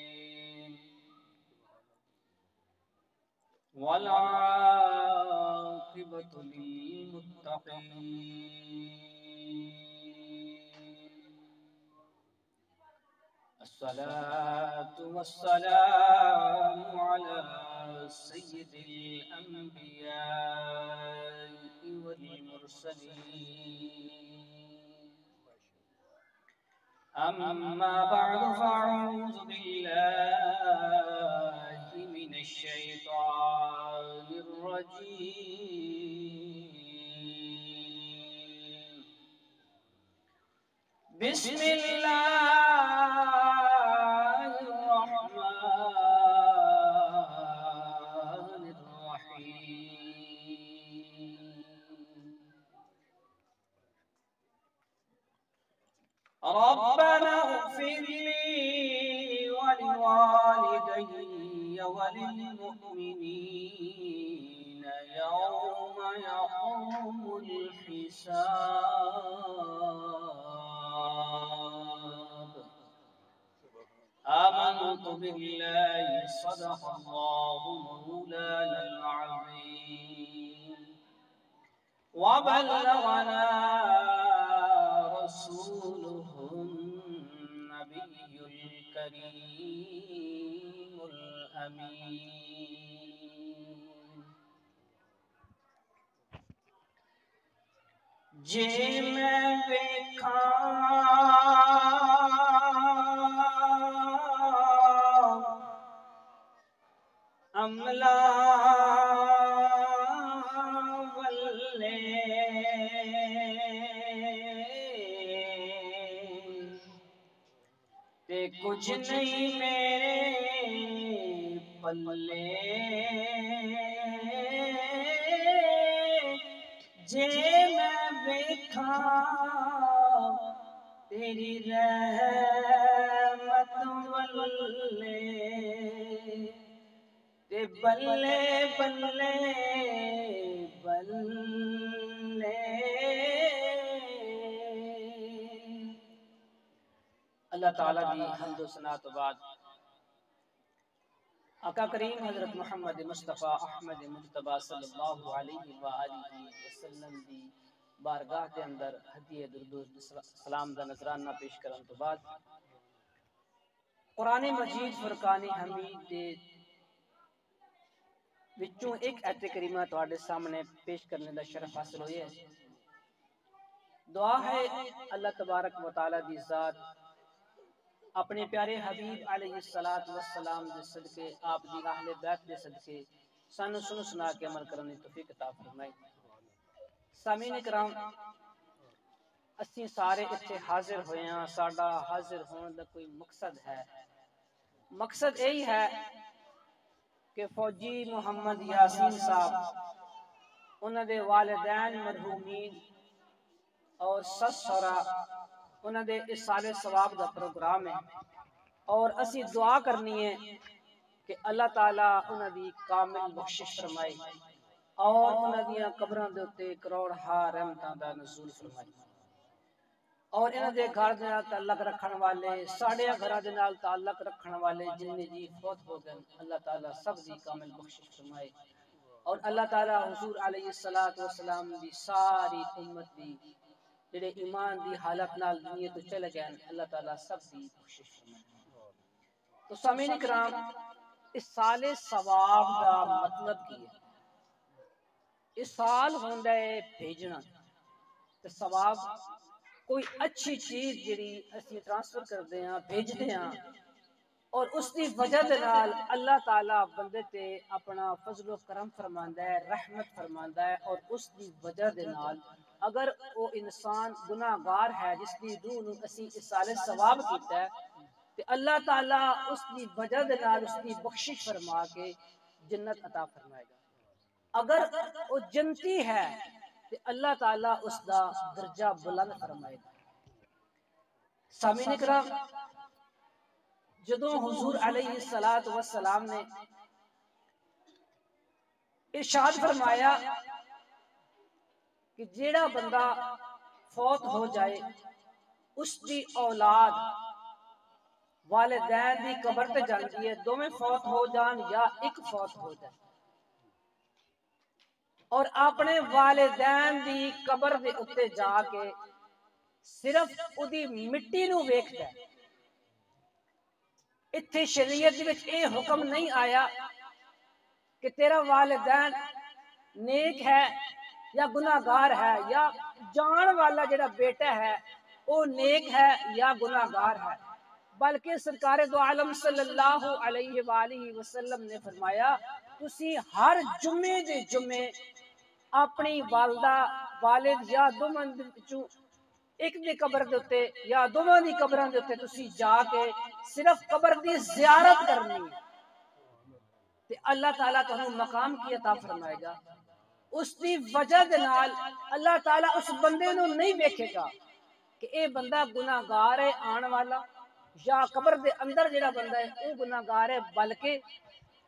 العالمين والعاقبة للمتقين الصلاة والسلام على سيد الأنبياء والمرسلين أما بعد فأعوذ بالله من الشيطان الرجيم بسم الله الرحمن الرحيم ربنا اغفر لي ولوالدي وللمؤمنين يوم يقوم الحساب آمنت بالله صدق الله مولانا العظيم وبلغنا رسوله النبي الكريم الأمين جے میں ویکھاں عملہ واللے تے کچھ نہیں میرے پلے جے میں ویکھاں تیری رحمت واللے تے بلے بلے بلے اللہ تعالیٰ دی حمد و ثنا تو بعد آقا کریم حضرت محمد مصطفیٰ احمد مجتبیٰ صلی اللہ علیہ وآلہ وسلم دی بارگاہ دے اندر ہدیہ درود و سلام دا نذرانہ پیش کرن تو بعد قرآن مجید فرقان حمید دے وچوں ایک ایت کریمہ تواڈے سامنے پیش کرنے دا شرف حاصل ہوئی ہے۔ دعا ہے اللہ تبارک و تعالی دی ذات اپنے پیارے حبیب علیہ السلام دے صدقے آپ دی اہل بیت دے صدقے سانو سنو سنا کے عمل کرنے کی توفیق عطا فرمائے۔ سامعین کرام اسی سارے اتنے حاضر ہوئے ہیں، ساڈا حاضر ہونے دا کوئی مقصد ہے، مقصد یہی ہے کہ فوجی محمد یاسین صاحب انہوں دے والدین مرحومین اور سس سورا انہوں دے اس سال ثواب دا پروگرام ہے اور اسی دعا کرنی ہے کہ اللہ تعالیٰ انہوں دی کامل بخشش فرمائے اور انہوں دیاں قبراں دے اتے کروڑ ہا رحمتاں دا نزول فرمائے اور انہوں دے گھر دے نال تعلق رکھن والے ساڑے گھر دے نال تعلق رکھن والے جن جی فوت ہو گئے اللہ تعالیٰ سب دی کامل بخشش فرمائے اور اللہ تعالیٰ حضور علیہ السلام دی ساری امت دی جڑے ایمان دی حالت نال دنیا تو چلے گئے اللہ تعالیٰ سب دی بخشش فرمائے۔ تو سامعین کرام اس سال ثواب دا مطلب کی ہے؟ اس سال ہوندا ہے بھیجنا تے ثواب کوئی اچھی چیز جڑی اسی ٹرانسفر کردے ہیں بھیجتے ہیں اور اس دی وجہ دے نال اللہ تعالیٰ بندے تے اپنا فضل و کرم فرماندا ہے، رحمت فرماندا ہے اور اس دی وجہ دے نال اگر وہ انسان گناہگار ہے جس دی روح نو اسی اس سال ثواب کیتا ہے تے اللہ تعالیٰ اس دی وجہ دے نال اس دی بخشش فرما کے جنت عطا فرمائے گا۔ اگر وہ جنتی ہے تے اللہ تعالیٰ اس دا درجہ بلند فرمائے گا۔ سامعین کرام جدوں حضور علیہ السلام نے ارشاد فرمایا کہ جیڑا بندہ فوت ہو جائے اس دی اولاد والدین دی قبر تے جاندی ہے، دوویں فوت ہو جان یا ایک فوت ہو جائے، اور اپنے والدین دی قبر دے اتے جا کے صرف اودی مٹی نو ویکھدا ہے۔ اتھے شریعت وچ اے حکم نہیں آیا کہ تیرا والدین نیک ہے یا گناہگار ہے، یا جان والا جڑا بیٹا ہے وہ نیک ہے یا گناہگار ہے، بلکہ سرکار دو عالم صلی اللہ علیہ وآلہ وسلم نے فرمایا تسی ہر جمعے دے جمعے اپنی والدہ والد یا دوواں دے وچوں ایک دی قبر دے اتے یا دوواں دی قبراں دے اتے تسی جا کے صرف قبر دی زیارت کرنی ہے، تے اللہ تعالیٰ تانوں مقام کی عطا فرمائے گا۔ اس دی وجہ دے نال اللہ تعالیٰ اس بندے نو نہیں ویکھے گا کہ اے بندہ گناہگار ہے آن والا یا قبر دے اندر جڑا بندہ ہے او گناہگار ہے، بلکہ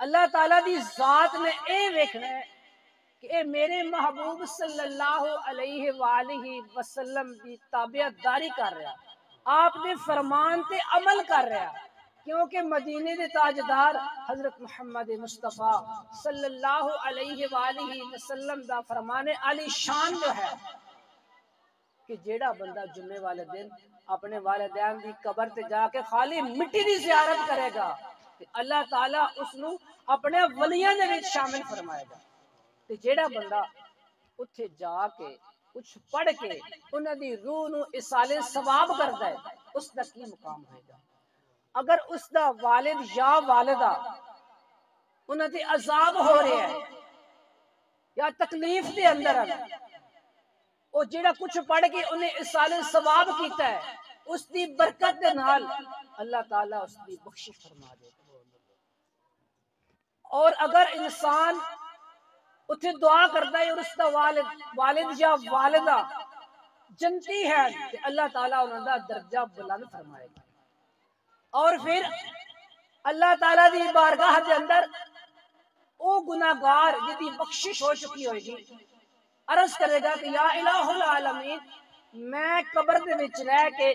اللہ تعالیٰ دی ذات نے اے ویکھنا ہے کہ اے میرے محبوب صلی اللہ علیہ وآلہ وسلم دی تابعداری کر رہا، آپ دے فرمان تے عمل کر رہا، کیونکہ مدینے دے تاجدار حضرت محمد مصطفیٰ صلی اللہ علیہ وآلہ وسلم دا فرمان علی شان جو ہے کہ جیڑا بندہ جمعے والے دن اپنے والدین دی قبر تے جا کے خالی مٹی دی زیارت کرے گا کہ اللہ تعالیٰ اس نو اپنے ولیاں دے وچ شامل فرمائے گا، تے جیڑا بندہ اتھے جا کے کچھ پڑھ کے انہاں دی روح نو ایصال ثواب کردا ہے، اس دا کی مقام ہوئے گا۔ اگر اس دا والد یا والدہ انہاں تے عذاب ہو رہے ہیں یا تکلیف دے اندر ہے، او جیڑا کچھ پڑھ کے انہیں ایصال ثواب کیتا ہے اس دی برکت دے نال اللہ تعالیٰ اس دی بخشش فرما دے گا۔ اور اگر انسان اتھے دعا کرتا ہے اور اس کا والد یا والدہ جنتی ہے کہ اللہ تعالیٰ انہوں دا درجہ بلند فرمائے گا، اور پھر اللہ تعالیٰ دی بارگاہ دے اندر او گناہگار جدی بخشش ہو چکی ہوئے گی عرض کرے گا کہ یا الہ العالمین میں قبر دے وچ رہ کے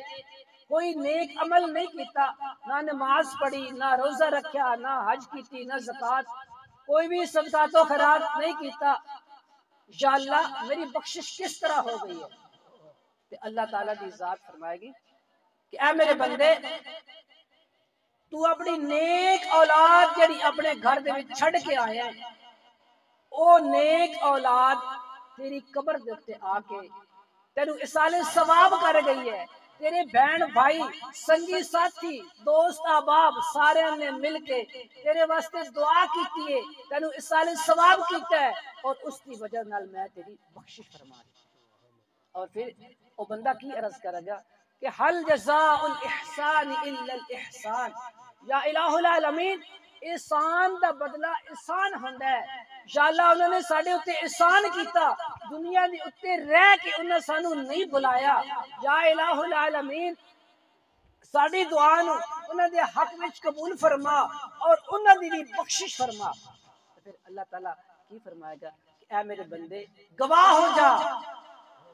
کوئی نیک عمل نہیں کیتا، نہ نماز پڑھی، نہ روزہ رکھیا، نہ حج کیتی، نہ زکوٰۃ، کوئی بھی صدقات و خیرات نہیں کیتا، یا اللہ میری بخشش کس طرح ہو گئی ہے؟ کہ اللہ تعالیٰ دی ذات فرمائے گی کہ اے میرے بندے تو اپنی نیک اولاد جڑی اپنے گھر دے وچ چھڑ کے آیا ہے، او نیک اولاد تیری قبر دے تے آ کے تینوں ایصال ثواب کر گئی ہے، تیرے بہن بھائی سنگی ساتھی دوست احباب سارے نے مل کے تیرے واسطے دعا کیتی ہے، تینوں ایصال ثواب کیتا ہے، اور اس کی وجہ نال میں تیری بخشش فرما دی۔ اور پھر وہ بندہ کی عرض کرے گا کہ حل جزاء الاحسان الا الاحسان، یا الہ العالمین احسان دا بدلہ احسان ہوندا ہے، یا اللہ انہوں نے ساڈے اتے احسان کیتا، دنیا دے اتے رہ کے انہوں نے سانو نہیں بلایا، یا الہ العالمین ساڈی دعا نو انہوں دے حق وچ قبول فرما اور انہوں دی بھی بخشش فرما۔ پھر اللہ تعالیٰ کی فرمائے گا کہ اے میرے بندے گواہ ہو جا،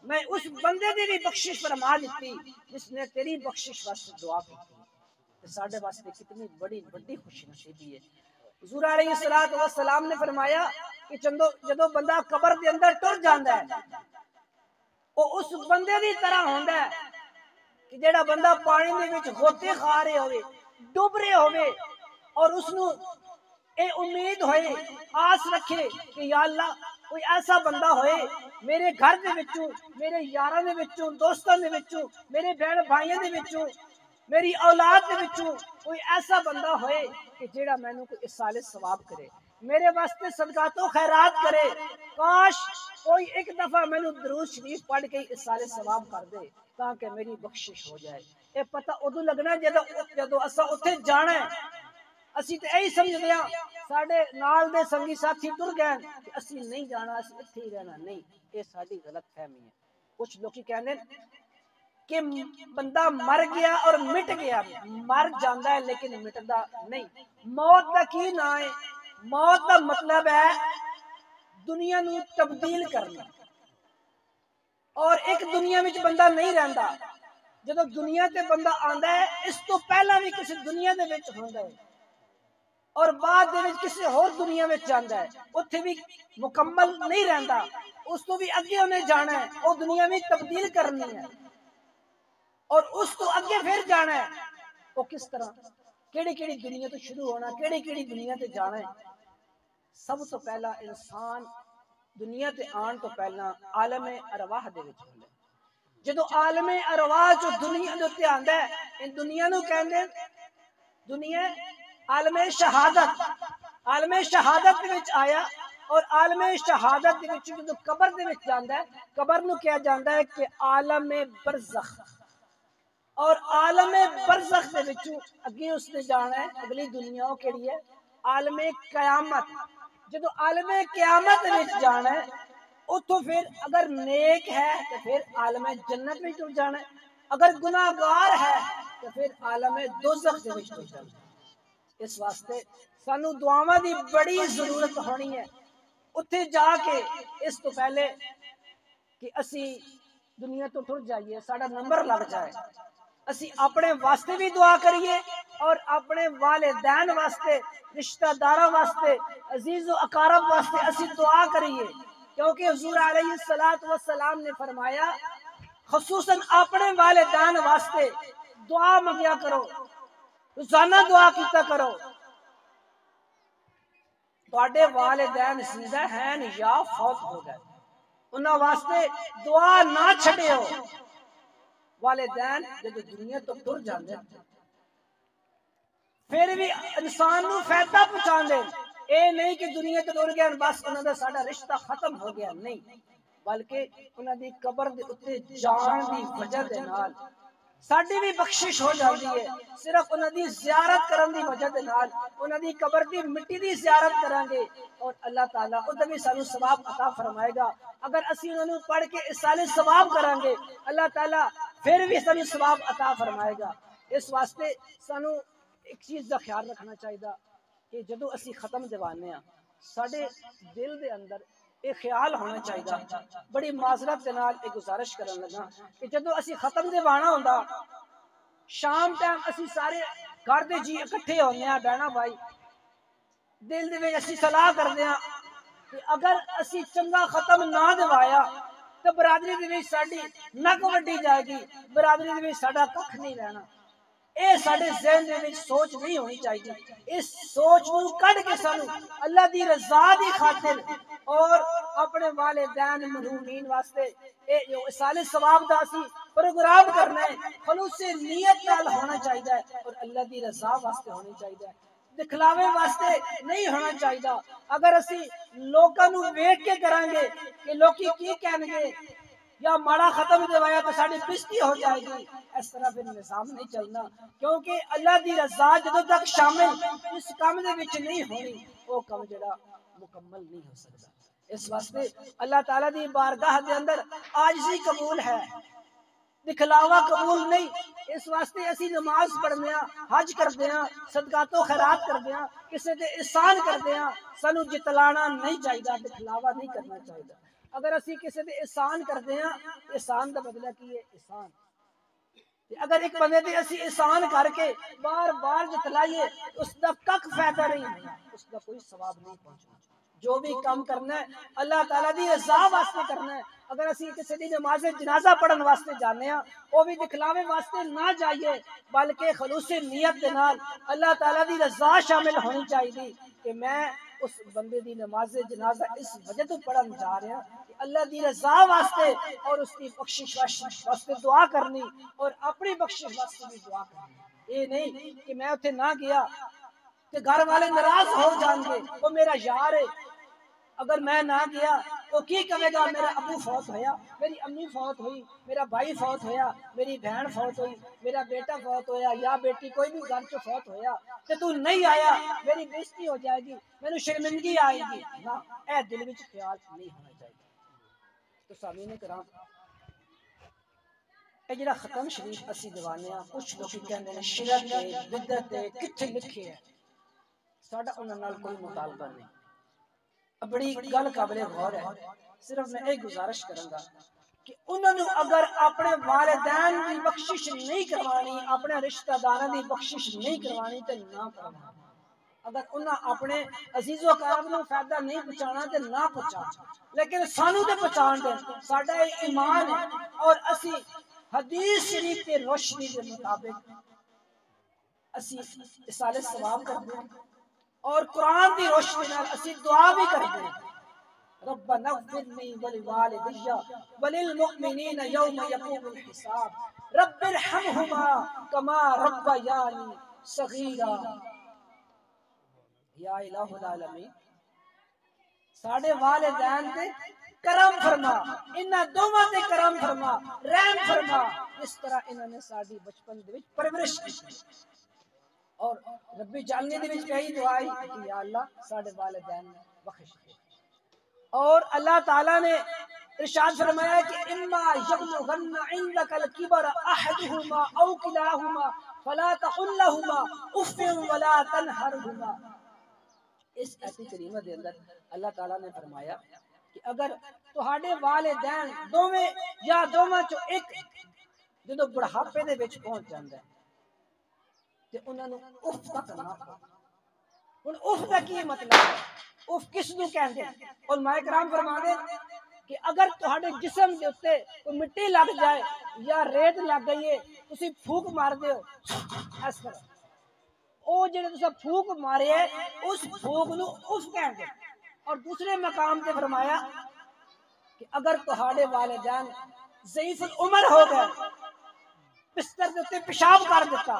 میں اس بندے دی بھی بخشش فرما دیتی جس نے تیری بخشش واسطے دعا کی۔ ساڈے واسطے کتنی بڑی خوش نصیبی ہے۔ حضور علیہ السلام نے فرمایا کہ جدو بندہ قبر دے اندر ٹر جاندا ہے وہ اس بندے دی طرح ہوندا ہے کہ جیڑا بندہ پانی دے وچ غوطے کھا رہے ہوئے، ڈوب رہے ہوئے، اور اس نو اے امید ہوئے، آس رکھے کہ یا اللہ کوئی ایسا بندہ ہوئے میرے گھر دے وچوں، میرے یاراں دے وچوں، دوستاں دے وچوں، میرے بہن بھائیاں دے وچوں، میری اولاد دے وچوں کوئی ایسا بندہ ہوئے کہ جیڑا مینوں کوئی ایصال ثواب کرے، میرے واسطے صدقات و خیرات کرے، کاش کوئی ایک دفعہ مینوں درود شریف پڑھ کے ایصال ثواب کر دے تاکہ میری بخشش ہو جائے۔ اے پتہ ادو لگنا جدو اسا اتھے جانا ہے، اسی تے یہی سمجھدے ہاں ساڈے نال دے سنگی ساتھی ٹر گئے کہ اسی نہیں جانا، اسی اتھے ہی رہنا، نہیں، یہ ساری غلط فہمی ہے۔ کچھ لوگ کہندے کہ بندہ مر گیا اور مٹ گیا، مر جاندا ہے لیکن مٹدا نہیں۔ موت دا کی نہ ہے، موت دا مطلب ہے دنیا نو تبدیل کرنا، اور ایک دنیا وچ بندہ نہیں رہندا، جدو دنیا تے بندہ آندا ہے اس تو پہلا بھی کسی دنیا دے وچ ہوندا ہے اور بعد دے وچ کسی اور دنیا وچ جاندا ہے اوتھے بھی مکمل نہیں رہندا اس تو بھی اگے انہیں جانا ہے وہ دنیا میں تبدیل کرنی ہے اور اس تو اگے پھر جانا ہے وہ کس طرح کیڑی کیڑی دنیا تو شروع ہونا کیڑی کیڑی دنیا تے جانا ہے سب تو پہلا انسان دنیا تے آن تو پہلا عالم ارواح دے وچ ہوندا ہے جدو عالم ارواح جو دنیا دے تے آندا ہے ان دنیا نو کہندے دنیا عالم شہادت دے وچ آیا اور عالم شہادت دے وچ جدو قبر دے وچ جاندا ہے قبر نو کیا جاندا ہے کہ عالم برزخ اور عالم برزخ دے وچوں اگے اس نے جانا ہے اگلی دنیا او کیڑی ہے عالم قیامت جدو عالم قیامت وچ جانا ہے اتو پھر اگر نیک ہے تو پھر عالم جنت میں ٹر جانا ہے اگر گناہگار ہے تو پھر عالم دوزخ دے وچ ٹر جانا ہے اس واسطے سانو دعاواں دی بڑی ضرورت ہونی ہے اتھے جا کے اس تو پہلے کہ اسی دنیا تو ٹر جائیے ساڑا نمبر لگ جائے اسی اپنے واسطے بھی دعا کریے اور اپنے والدین واسطے رشتہ داراں واسطے عزیز و اقارب واسطے اسی دعا کریے کیونکہ حضور علیہ السلام نے فرمایا خصوصاً اپنے والدین واسطے دعا منگیا کرو روزانہ دعا کیتا کرو تواڈے والدین زندہ ہیں یا فوت ہو گئے انہاں واسطے دعا نہ چھڈیو والدین جب دنیا تو ٹر جاندے پھر بھی انسان نو فائدہ پہنچاندے اے نہیں کہ دنیا تو ٹر گیا بس انہاں دا ساڈا رشتہ ختم ہو گیا نہیں بلکہ انہاں دی قبر دے اوتے جان دی وجہ دے نال ساڈی بھی بخشش ہو جاتی ہے صرف انہاں دی زیارت کرن دی وجہ دے نال انہاں دی قبر دی مٹی دی زیارت کران گے اور اللہ تعالیٰ او بھی سانو ثواب عطا فرمائے گا اگر اسی انہاں نو پڑھ کے اصالے ثواب کران گے اللہ تعالیٰ پھر بھی سانو ثواب عطا فرمائے گا اس واسطے سانو ایک چیز دا خیال رکھنا چاہیے کہ جدو اسی ختم دیوانے ہیں ساڈے دل دے اندر ایک خیال ہونا چاہیے بڑی معذرت کے نال ایک گزارش کرن لگا کہ جدو اسی ختم دیوانا ہوندا شام ٹائم اسی سارے گھر دے جی اکٹھے ہونے ہیں بہنا بھائی دل دے وچ اسی صلاح کردے ہاں کہ اگر اسی چنگا ختم نہ دوایا تو برادری دے وچ ساڈی نک وڈی جائے گی برادری دے وچ ساڈا ککھ نہیں رہنا اے ساڈے ذہن دے وچ سوچ نہیں ہونی چاہیے اس سوچ نو کڈ کے سانو اللہ دی رضا دی خاطر اور اپنے والدین مرحومین واسطے اے جو سالے ثواب دا سی پروگرام کرنا ہے خلوص نیت نال ہونا چاہیے اور اللہ دی رضا واسطے ہونی چاہیے دکھلاوے واسطے نہیں ہونا چاہیے اگر اسی لوکاں نو ویکھ کے کران گے کہ لوکی کی کہن گے یا ماڑا ختم دوایا تو ساڈی بےزتی ہو جائے گی اس طرح پھر نظام نہیں چلنا کیونکہ اللہ دی رضا جدوں تک شامل اس کام دے وچ نہیں ہونی وہ کام جڑا مکمل نہیں ہو سکتا اس واسطے اللہ تعالیٰ دی بارگاہ دے اندر عاجزی قبول ہے دکھلاوا قبول نہیں اس واسطے اسی نماز پڑھنے ہاں حج کردے ہاں صدقات و خیرات کردے ہاں کسی تے احسان کردے ہاں سانو جتلانا نہیں چاہیے دکھلاوا نہیں کرنا چاہیے اگر اسی کسی تے احسان کردے ہاں احسان دا بدلہ کی ہے احسان اگر ایک بندے تے اسی احسان کر کے بار بار جتلائیے اس دا کک فائدہ نہیں ہونا اس دا کوئی ثواب نہیں پہنچنا جو بھی کام کرنا ہے اللہ تعالیٰ دی رضا واسطے کرنا ہے اگر اسی کسی دی نماز جنازہ پڑھن واسطے جانے ہاں وہ بھی دکھلاوے واسطے نہ جائیے بلکہ خلوص نیت دے نال اللہ تعالیٰ دی رضا شامل ہونی چاہیے کہ میں اس بندے دی نماز جنازہ اس وجہ تو پڑھن جا رہا ہوں کہ اللہ دی رضا واسطے اور اس کی بخشش واسطے دعا کرنی اور اپنی بخشش واسطے بھی دعا کرنی یہ نہیں کہ میں اتنے نہ گیا کہ گھر والے ناراض ہو جان گے وہ میرا یار ہے اگر میں نہ گیا تو کی کہے گا میرا ابو فوت ہویا میری امی فوت ہوئی میرا بھائی فوت ہویا میری بہن فوت ہوئی میرا بیٹا فوت ہویا یا بیٹی کوئی بھی گھر چ فوت ہویا کہ تو نہیں آیا میری بےزتی ہو جائے گی میری شرمندگی آئے گی نہ اے دل وچ خیال نہیں ہونا چاہیے تو سامعین کرام اے جڑا ختم شریف اسی دیوانے ہاں کچھ لوگ کہندے نے شرک ہے بدعت ہے کتھے لکھے ہے ساڈا انہاں نال کوئی مطالبہ نہیں بڑی گل قابل غور ہے صرف میں ایک گزارش کروں گا کہ انہوں نے اگر اپنے والدین کی بخشش نہیں کروانی، اپنے رشتہ داروں کی بخشش نہیں کروانی تو نہ کروانا۔ اگر انہوں اپنے عزیز و اقارب کو فائدہ نہیں پہنچانا تو نہ پہنچا، لیکن سانو تے پہنچان دے، ساڈا ایمان ہے اور اسی حدیث شریف کے روشنی کے مطابق اسی اصالہ ثواب کرتے ہیں اور قرآن کی روشنی نال اسی دعا بھی کرتے ہیں، ربنا اغفر لي ولوالدي وللمؤمنين يوم يقوم الحساب رب ارحمهما كما ربياني صغيرا۔ یا الہ العالمین ساڈے والدین تے کرم فرما، انہاں دوواں تے کرم فرما، رحم فرما، اس طرح انہوں نے ساڈی بچپن دے وچ پرورش کی اور ربی جالنے دے وچ کہی دعائی کہ یا اللہ ساڈے والدین نے بخش دے۔ اور اللہ تعالیٰ نے ارشاد فرمایا کہ اما یبلغن عندک الکبر احدہما او کلاہما فلا تقل لهما اف ولا تنہرہما۔ اس ایتی کریمہ دے اندر اللہ تعالیٰ نے فرمایا کہ اگر تہاڈے والدین دوویں یا دوواں چوں ایک جدوں بڑھاپے دے وچ پہنچ جاندا ہے تے انہاں نوں اف تک نہ کہو۔ ہن اف دا کی مطلب ہے؟ اف کس نوں کہندے؟ علماء کرام فرماندے کہ اگر تہاڈے جسم دے اوتے کوئی مٹی لگ جائے یا ریت لگ گئی ہے تسی پھونک مار دیو اس طرح او جڑے تساں پھونک مارے اس پھونک نوں اف کہندے۔ اور دوسرے مقام تے فرمایا کہ اگر تہاڈے والدین ضعیف العمر ہو گئے، بستر دے اوتے پیشاب کر دیتا،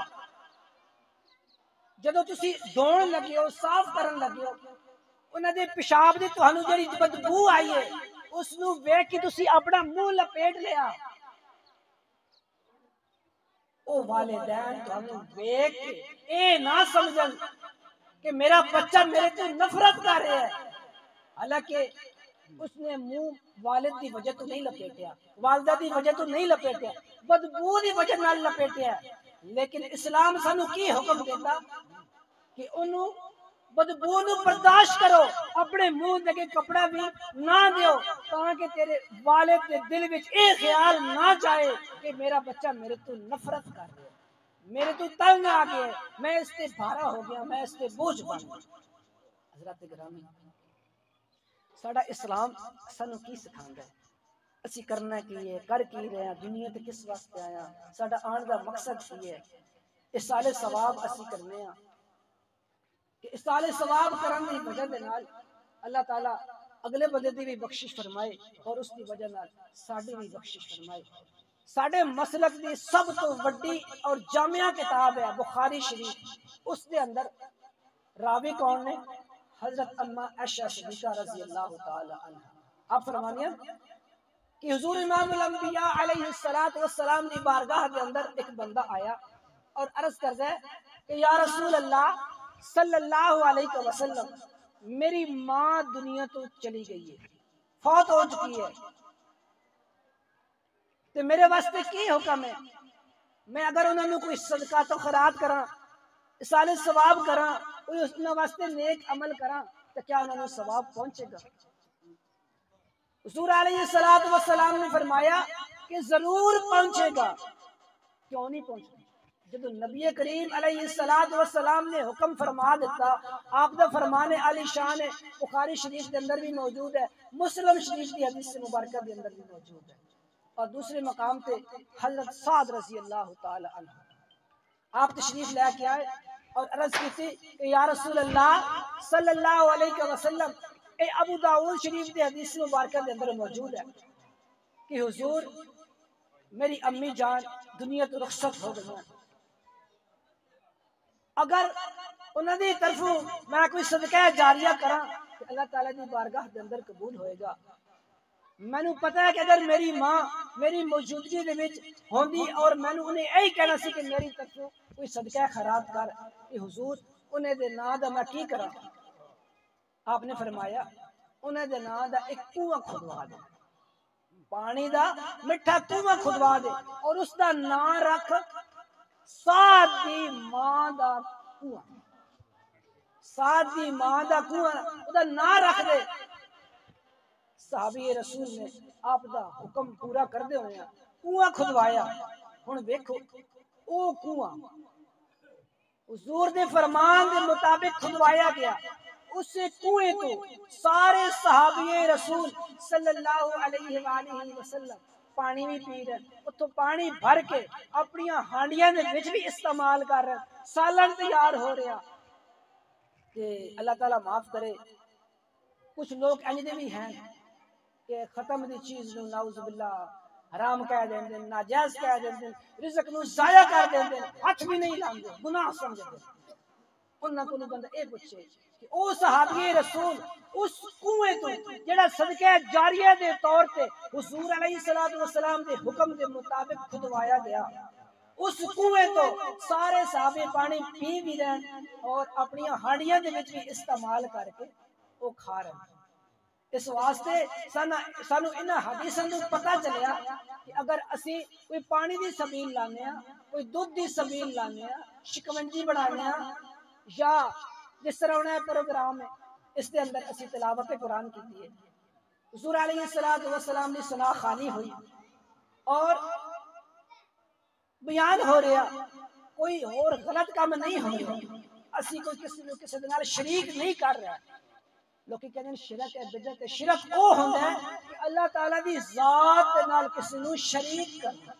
جدوں تسی دھون لگے ہو صاف کرن لگے ہو انہاں دے پیشاب دی تہانوں جڑی بدبو آئی ہے اس نوں ویکھ کے تسی اپنا منہ لپیٹ لیا، او والدین تہانوں ویکھ کے اے نہ سمجھن کہ میرا بچہ میرے تو نفرت کر رہا ہے، حالانکہ اس نے منہ والد دی وجہ تو نہیں لپیٹیا، والدہ دی وجہ تو نہیں لپیٹیا، بدبو دی وجہ نال لپیٹیا ہے۔ لیکن اسلام سانو کی حکم دیتا کہ انہوں بدبو نو برداشت کرو، اپنے منہ دے کپڑا بھی نہ دیو تاکہ تیرے والد کے دل وچ اے خیال نہ جائے کہ میرا بچہ میرے تو نفرت کر رہا ہے، میرے تو تنگ آ گیا ہے، میں اس سے بھارا ہو گیا، میں اس سے بوجھ بن گیا۔ حضرات گرامی ساڈا اسلام سانو کی سکھاندا ہے؟ اسی کرنا کی ہے، کر کی رہے ہیں، دنیا تے کس واسطے آیا، ساڈا آن دا مقصد کی ہے؟ اصالہ ثواب اسی کرنے ہیں کہ اصالہ ثواب کرن دی وجہ دے نال اللہ تعالیٰ اگلے بندے دی بھی بخشش فرمائے اور اس دی وجہ نال ساڈی بھی بخشش فرمائے۔ ساڈے مسلک دی سب تو وڈی اور جامعہ کتاب ہے بخاری شریف، اس دے اندر راوی کون نے؟ حضرت اما عائشہ صدیقہ رضی اللہ تعالی عنہ۔ آپ فرمانے ہیں کہ حضور امام الانبیاء علیہ السلام دی بارگاہ دے اندر ایک بندہ آیا اور عرض کردا ہے کہ یا رسول اللہ صلی اللہ علیہ وسلم میری ماں دنیا تو چلی گئی ہے، فوت ہو چکی ہے، تو میرے واسطے کی حکم ہے؟ میں اگر انہوں نے کوئی صدقہ تو خیرات کراں، اصالہ ثواب کراں، کوئی انہوں واسطے نیک عمل کراں تو کیا انہوں نے ثواب پہنچے گا؟ حضور علیہ السلام نے فرمایا کہ ضرور پہنچے گا۔ کیوں نہیں پہنچے؟ جب نبی کریم علیہ السلام نے حکم فرما دیتا، آپ کا فرمان علی شان ہے، بخاری شریف کے اندر بھی موجود ہے، مسلم شریف کی حدیث مبارکہ کے اندر بھی موجود ہے۔ اور دوسرے مقام پہ حضرت سعد رضی اللہ تعالی عنہ آپ تشریف لے کے آئے اور عرض کی تھی کہ یا رسول اللہ صلی اللہ علیہ وسلم، اے ابو داؤد شریف کی حدیث مبارکہ کے اندر موجود ہے کہ حضور میری امی جان دنیا تو رخصت ہو گئی ہیں، اگر انہوں نے طرفوں میں کوئی صدقہ جاریہ کراں کہ اللہ تعالیٰ کی بارگاہ کے اندر قبول ہوئے گا۔ میں نے پتا ہے کہ اگر میری ماں میری موجودگی دے وچ ہوندی اور میں نے انہیں یہی کہنا سی کہ میری طرفوں کوئی صدقہ خیرات کر، کہ حضور انہیں دے نام دا میں کی کراں؟ آپ نے فرمایا انہیں دے نام دا ایک کنواں کھدوا دے، پانی دا مٹھا کنواں کھدوا دے اور اس دا نام رکھ سعد دی ماں دا کنواں، سعد دی ماں دا کنواں دا نام رکھ دے، صحابی رسول نے آپ دا حکم پورا کردے ہوئے کنواں کھدوایا. ہن ویکھو او کنواں حضور دے فرمان دے مطابق کھدوایا گیا. اس کنویں تو سارے صحابی رسول صلی اللہ علیہ وآلہ وسلم پانی بھی پی رہے, اتو پانی بھر کے اپنی ہانڈیاں دے وچ بھی استعمال کر رہے, سالن تیار ہو رہا. کہ اللہ تعالیٰ معاف کرے, کچھ لوگ ایجے بھی ہیں کہ ختم دی چیز نو نعوذ باللہ حرام کہہ دیں دیں, ناجائز کہہ دیں دیں, رزق نو ضائع کر دیں دیں, ہاتھ بھی نہیں لاندے, گناہ سمجھ دیں. انہاں کو بندہ اے پوچھے کہ او صحابی رسول اس کنویں تو جڑا صدقہ جاریہ دے طور تے حضور علیہ السلام دے حکم دے مطابق کھدوایا گیا, اس کنویں تو سارے صحابے پانی پی بھی رہن اور اپنی ہانڈیاں دے وچ بھی استعمال کر کے وہ کھا رہے ہیں. اس واسطے سانو انہاں حدیثاں تو پتہ چلیا کہ اگر اسی کوئی پانی دی سبیل لانے ہیں, کوئی دودھ دی سبیل لانے ہیں, شکنجی بنانے ہیں, یا جس طرح انہیں پروگرام ہے اس کے اندر اسی تلاوت قرآن کی ہے. حضور علیہ السلام نے سنا خانی ہوئی اور بیان ہو رہا, کوئی اور غلط کام نہیں ہو رہا, اسی کوئی کسی دنال شریک نہیں کر رہا. لوگ کہتے ہیں شرک ہے, بدعت ہے. شرک وہ ہوتا ہے کہ اللہ تعالیٰ دی ذات نال کسی نو شریک کرنا.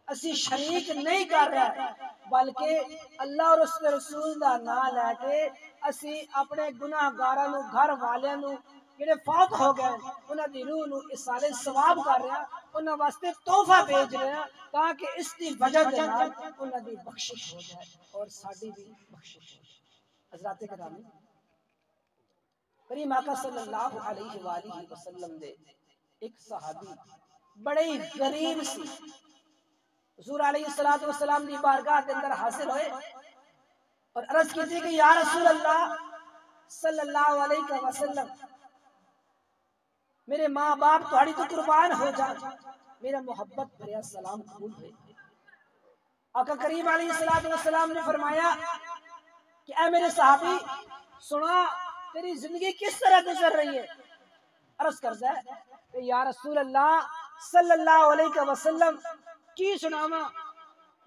اسی شریک نہیں کر رہا, بلکہ اللہ اور اس کے رسول دا نام لے کے اسی اپنے گناہگاراں نو, گھر والیاں نو جڑے فوت ہو گئے انہاں دی روح نو ایصال ثواب کر رہے ہیں, انہاں واسطے تحفہ بھیج رہے ہیں تاکہ اس دی وجہ دے نال انہاں دی بخشش ہو جائے اور ساڈی بھی بخشش ہو جائے. حضرات کرام, کریم آقا صلی اللہ علیہ وآلہ وسلم دے ایک صحابی بڑے ہی غریب سی, حضور علیہ السلام دی بارگاہ کے اندر حاضر ہوئے اور عرض کی تھی کہ یا رسول اللہ صلی اللہ علیہ وسلم, میرے ماں باپ تہاڑی تو قربان ہو جائے, میرا محبت بھریا سلام قبول ہوئے. آقا کریم علیہ السلام نے فرمایا کہ اے میرے صحابی سنا تیری زندگی کس طرح گزر رہی ہے. عرض کرتا ہے کہ یا رسول اللہ صلی اللہ علیہ وسلم کی سناواں,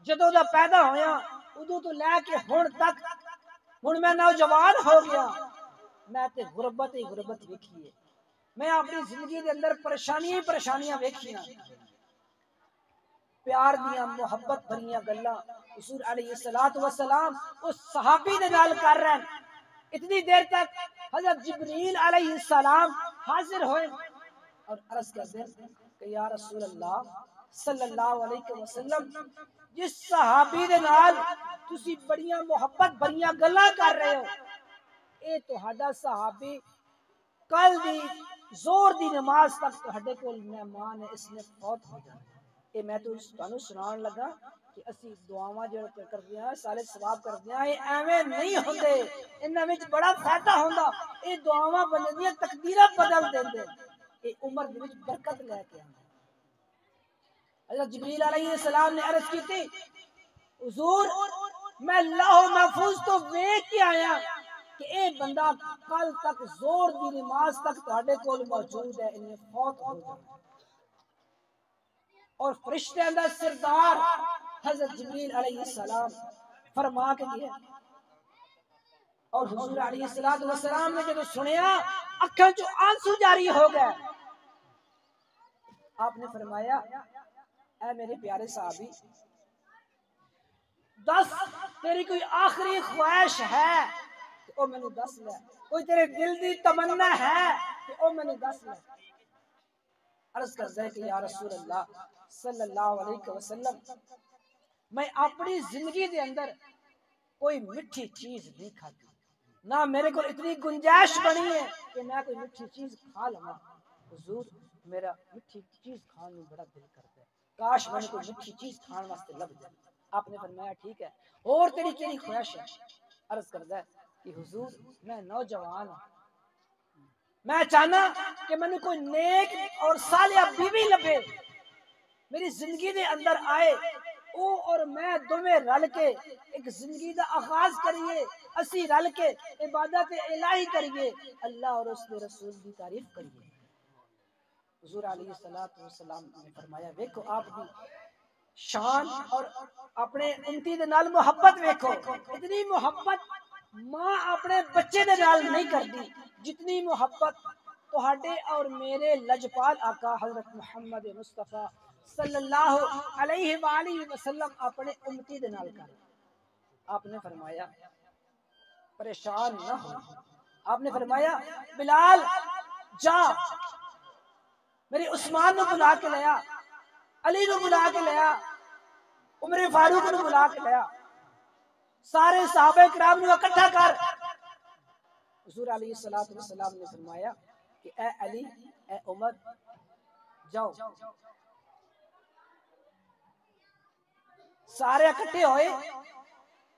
جدوں دا پیدا ہویا ادوں تو لے کے ہن تک, ہن میں نوجوان ہو گیا, میں تے غربت ہی غربت ویکھی ہے, میں اپنی زندگی دے اندر پریشانیاں ویکھیاں. پیار دیاں محبت بھریاں گلاں حضور علیہ السلام اس صحابی دے نال کر رہے ہیں. اتنی دیر تک حضرت جبریل علیہ السلام حاضر ہوئے اور عرض کرتے ہیں کہ یا رسول اللہ صلی اللہ علیہ وسلم, جس صحابی دے نال تسی بڑیاں محبت بڑیاں گلاں کر رہے ہو, اے تہاڈا صحابی کل دی زور دی نماز تک تہاڈے کول مہمان ہے, اس نے فوت ہو جانا. اے میں تو تانوں سنان لگا کہ اسی دعاواں جو کردے ہاں, سارے ثواب کردے ہاں, اے ایویں نہیں ہوندے, انہاں وچ بڑا فائدہ ہوندا. اے دعاواں بندے دیاں تقدیراں بدل دیندے, اے عمر دے وچ برکت لے کے آندے. حضرت جبریل علیہ السلام نے عرض کی تھی حضور میں لوح محفوظ تو ویکھ کے آیا کہ اے بندہ کل تک زور دی نماز تک تہاڈے کول موجود ہے, انہیں فوت ہو جانا. اور فرشتے اندر سردار حضرت جبریل علیہ السلام فرما کے گئے اور حضور علیہ السلام نے جب سنیا اکھاں چوں آنسو جاری ہو گئے. آپ نے فرمایا اے میرے پیارے صحابی, دس تیری کوئی آخری خواہش ہے کہ او میں نے دس لے, کوئی تیرے دل دی تمنا ہے کہ او میں نے دس لے. عرض کرتا ہے کہ یا رسول اللہ صلی اللہ علیہ وسلم, میں اپنی زندگی دے اندر کوئی مٹھی چیز نہیں کھاتی, نہ میرے کو اتنی گنجائش بنی ہے کہ میں کوئی مٹھی چیز کھا لوں. حضور میرا مٹھی چیز کھانے میں بڑا دل کرتا ہے, کاش میں نے کوئی مٹھی چیز کھانے واسطے لگ جائے. آپ نے فرمایا ٹھیک ہے, اور تیری کیڑی خواہش ہے. عرض کرتا ہے کہ حضور میں نوجوان ہوں, میں چاہنا کہ میں نے کوئی نیک اور صالحہ بیوی لبے, میری زندگی دے اندر آئے, او اور میں دوویں رل کے ایک زندگی دا آغاز کریے, اسی رل کے عبادت الہی کریے, اللہ اور اس کے رسول کی تعریف کریے. حضور علیہ الصلوۃ والسلام نے فرمایا ویکھو آپ دی شان اور اپنے امتی دے نال محبت ویکھو، اتنی محبت ماں اپنے بچے دے نال نہیں کرتی جتنی محبت تہاڈے اور میرے لجپال آقا حضرت محمد مصطفیٰ صلی اللہ علیہ وآلہ وسلم اپنے امتی دے نال کر۔ آپ نے فرمایا پریشان نہ ہو، آپ نے فرمایا بلال جا میرے عثمان نو بلا کے لیا، علی نو بلا کے لیا، عمر فاروق نو بلا کے لیا، سارے صحابہ کرام نو اکٹھا کر۔ حضور علیہ الصلوۃ والسلام نے فرمایا کہ اے علی اے عمر جاؤ، سارے اکٹھے ہوئے،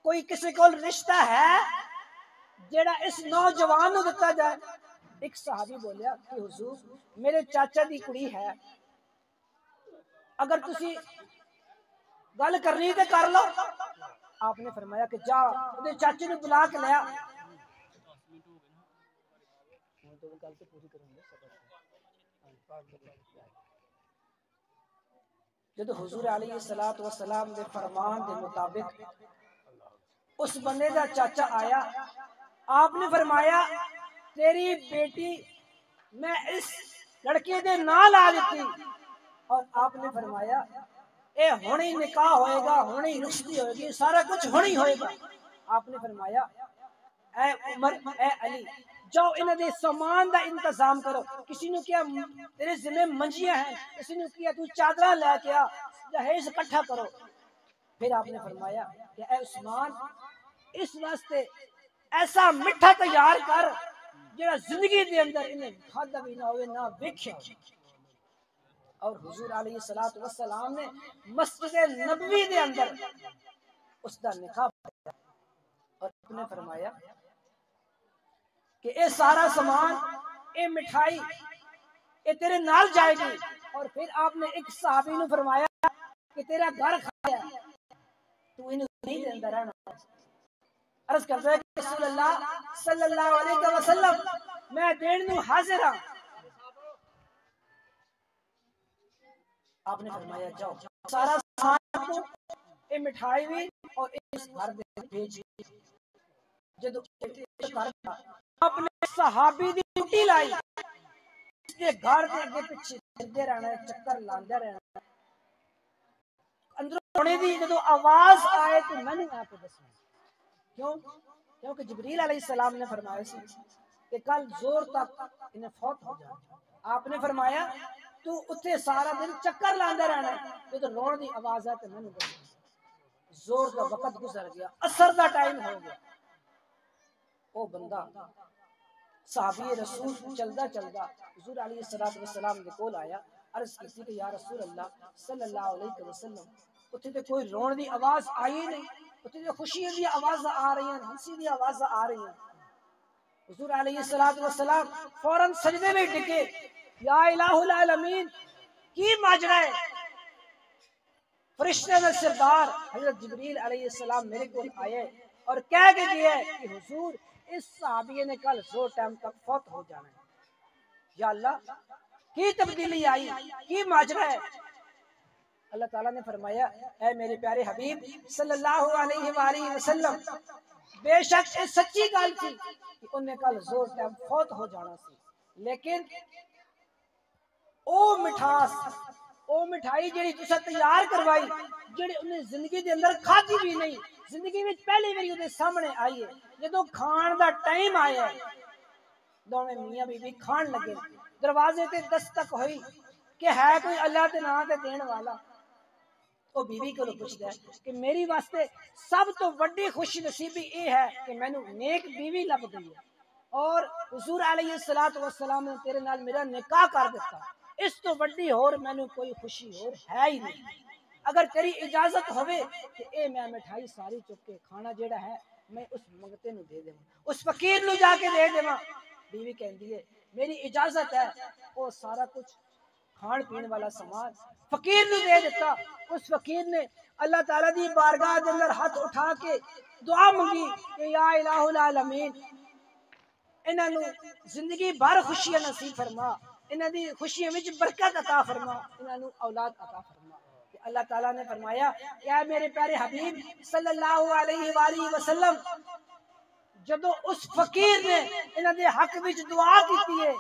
کوئی کسی کو رشتہ ہے جیڑا اس نوجوان نو دتا جائے؟ ایک صحابی بولیا کہ حضور میرے چاچا دی کڑی ہے، اگر تسی گل کرنی تے کر لو۔ آپ نے فرمایا کہ جا اودے چاچے نو بلا کے لیا۔ جدو حضور علیہ الصلوۃ والسلام دے فرمان دے مطابق اس بندے دا چاچا آیا، آپ نے فرمایا تیری بیٹی میں اس لڑکے دے نال آ دیتی، اور آپ نے فرمایا اے ہونی نکاح ہوئے گا، ہونی رشتی ہوئے گی، سارا کچھ ہونی ہوئے گا۔ آپ نے فرمایا اے عمر اے علی جاؤ انہاں دے سامان دا انتظام کرو، کسی نے کیا تیرے ذمہ منجیاں ہیں، کسی نے کیا تو چادرہ لے کے آ، جہیز اکٹھا کرو۔ پھر آپ نے فرمایا کہ اے عثمان اس واسطے ایسا مٹھا تیار کر جڑا زندگی دے اندر انہیں کھادا بھی نہ ہوئے نہ ویکھیا۔ اور حضور علیہ الصلوۃ والسلام نے مسجد نبوی دے اندر اس دا نکاح پڑھا، اور آپ نے فرمایا کہ اے سارا سامان اے مٹھائی اے تیرے نال جائے گی۔ اور پھر آپ نے ایک صحابی نو فرمایا کہ تیرا گھر کھایا تو انہوں نہیں دے اندر رہنا۔ عرض کرتا ہے کہ رسول اللہ صلی اللہ علیہ وسلم میں دین نو حاضر ہاں۔ آپ نے فرمایا جاؤ سارا سامان کو اے مٹھائی بھی اور اس گھر دے بھیجی۔ جدو آپ نے صحابی دی ڈیوٹی لائی، اس کے گھر دے اگے پیچھے پھردے رہنا ہے، چکر لاندے رہنا ہے، اندر ہونے دی جدو آواز آئے تو میں نے آ کے دسنا۔ کیوں؟ کیونکہ جبریل علیہ السلام نے فرمایا سی کہ کل زور تک انہیں فوت ہو جائے۔ آپ نے فرمایا تو اتھے سارا دن چکر لاندے رہنا ہے، جدو رون دی آواز آئے تو میں نے دسنا۔ زور دا وقت گزر گیا، اثر دا ٹائم ہو گیا، او بندہ صحابی رسول چلدا چلدا حضور علیہ السلام دے کول آیا، عرض کی کہ یا رسول اللہ صلی اللہ علیہ وسلم اتھے تے کوئی رون دی آواز آئی نہیں، اتھے تے خوشی دی آواز آ رہی ہیں، ہنسی دی آواز آ رہی ہیں۔ حضور علیہ السلام فوراً سجدے میں ڈگے، یا الہ العالمین کی ماجرا ہے؟ فرشتے دا سردار حضرت جبریل علیہ السلام میرے کو آئے اور کہہ کے گیا ہے کہ حضور اس صحابی نے کل زور ٹائم تک فوت ہو جانا ہے۔ یا اللہ کی تبدیلی آئی، کی ماجرا ہے؟ اللہ تعالیٰ نے فرمایا اے میرے پیارے حبیب صلی اللہ علیہ وآلہ وسلم بے شک یہ سچی گل تھی کہ انہیں کل زور ٹائم فوت ہو جانا سی، لیکن او مٹھاس او مٹھائی جڑی تسا تیار کروائی جڑی انہیں زندگی دے اندر کھادی بھی نہیں، زندگی میں پہلی باری انہیں سامنے آئی ہے، جدو کھان دا ٹائم آیا ہے دونوں میاں بی بی کھان لگے، دروازے تے دستک ہوئی کہ ہے کوئی اللہ تے نام تے دین والا؟ وہ بیوی کو پوچھتا ہے کہ میری واسطے سب تو بڑی خوش نصیبی یہ ہے کہ میں نے نیک بیوی لب گئی ہے اور حضور علیہ السلام نے تیرے نال میرا نکاح کر دیتا، اس تو بڑی اور میں نے کوئی خوشی اور ہے ہی نہیں۔ اگر تیری اجازت ہوئے کہ اے میں مٹھائی ساری چک کے کھانا جیڑا ہے میں اس منگتے نو دے دے، اس فقیر نو جا کے دے دے۔ بیوی کہندی ہے میری اجازت ہے، وہ سارا کچھ کھان پین والا سامان فقیر نو دے دیتا۔ اس فقیر نے اللہ تعالیٰ دی بارگاہ دے اندر ہاتھ اٹھا کے دعا منگی کہ یا الہ العالمین انہاں نو زندگی بھر خوشیاں نصیب فرما، انہاں دی خوشیاں وچ برکت عطا فرما، انہاں نوں اولاد عطا فرما۔ اللہ تعالیٰ نے فرمایا کہ اے میرے پیارے حبیب صلی اللہ علیہ وآلہ وسلم، جدو اس فقیر نے انہاں دے حق وچ دعا کیتی ہے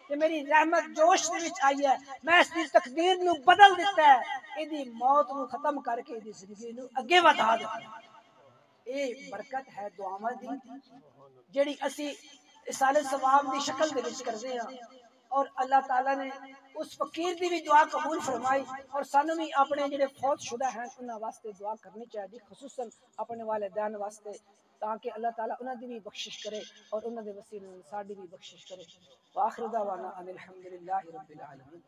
کہ میری رحمت جوش دے وچ آئی ہے، میں اس دی تقدیر نو بدل دیتا ہے، ایدی موت نو ختم کر کے ایدی زندگی نو اگے ودا دیتا ہے۔ اے برکت ہے دعاواں دی جڑی اسی اصال ثواب دی شکل دے وچ کردے ہاں، اور اللہ تعالیٰ نے اس فقیر دی بھی دعا قبول فرمائی، اور سانوں بھی اپنے جڑے فوت شدہ ہیں انہاں واسطے دعا کرنی چاہیے، خصوصاً اپنے والدین واسطے، تاکہ اللہ تعالیٰ انہاں دی بھی بخشش کرے اور انہاں دے وسیلے نال ساڈی بھی بخشش کرے۔ وآخر دعوانا ان الحمدللہ رب العالمین۔